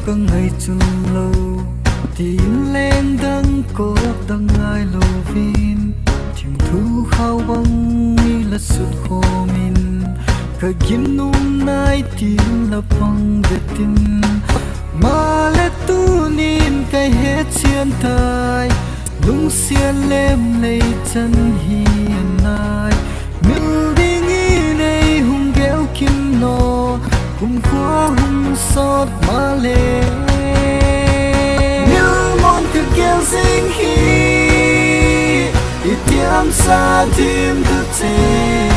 có ngày chung lâu tìm lên đấng cố đấng ai lâu vin tìm thu khao băng ni là suốt khô min cả kiếm nung nai tìm là băng để tin mà lẽ tu nín cái hết chiến tai lung xiên lem lấy chân hiền nai miêu đi nghĩ này hung kéo kim nô cùng khóa hung sót mà lệ như mong cứ kéo dính hi đi tiêm xa tim thức thế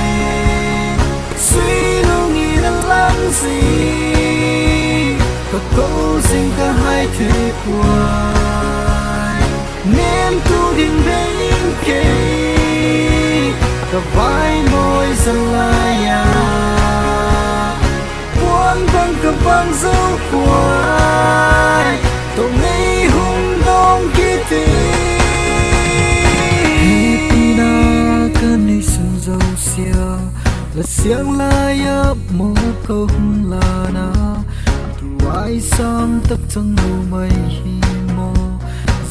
suy lưu nghĩ đã lắng gì có câu dính cả hai thế quay nên tu đình về những kề cả vai môi dần lại buồn bằng cả băng dấu quay tổ ngây hung đông kỳ tì Happy na cả này sừng dâu xia là xiang lai ấp mô câu hung là na tu ai sam tập chẳng nụ mây hi mô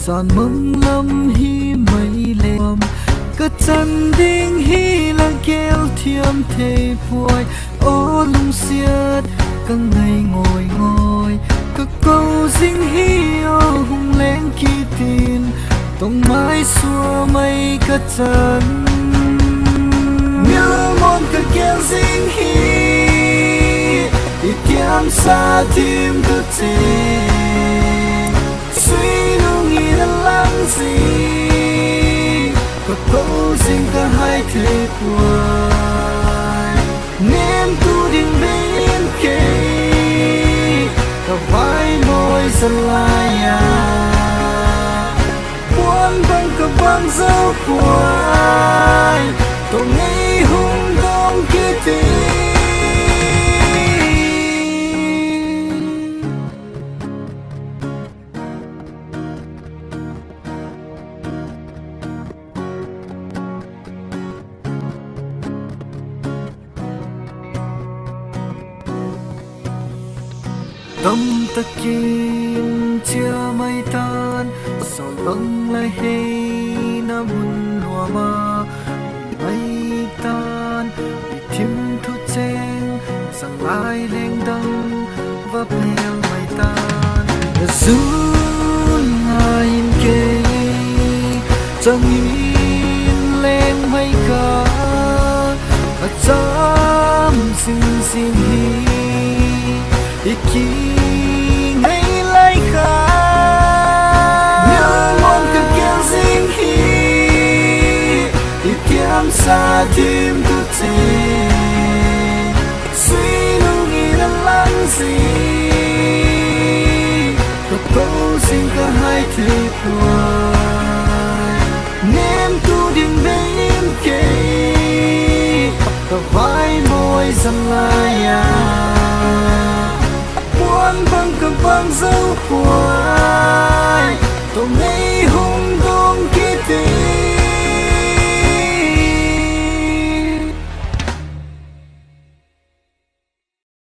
san mong lâm hi mây lem cả chân đinh hi là kéo thiêm thề phôi ô lung xiết cả ngày ngồi ngồi cả câu dính hi ô hung lên kỳ tin tông mái xua mây cả chân nhớ mong cả kéo dính hi đi tiêm xa tim thức thế suy lưu nghĩ đã lắng gì có câu dính cả hai thế quay nên tu đình bên kề cả vai môi dần lại buồn bằng cả băng dấu quay tổ ngây hung đông kia tình tâm ta kim chia mây tan sao lăng lại hay na buồn lùa ma mây tan bị thiếu thu chen rằng lại lên đăng và bèo mây tan dù ai kê chẳng nhìn lên mây cả dám xin xin hi iki ngày lại khá nhớ mong cứ kéo dính hi đi tiêm xa tim thức thế suy lưu nghĩ đã lắng gì có câu dính cả hai thế quay nên tu đình về những kề cả vai môi dần lại buồn bằng cả băng dấu quay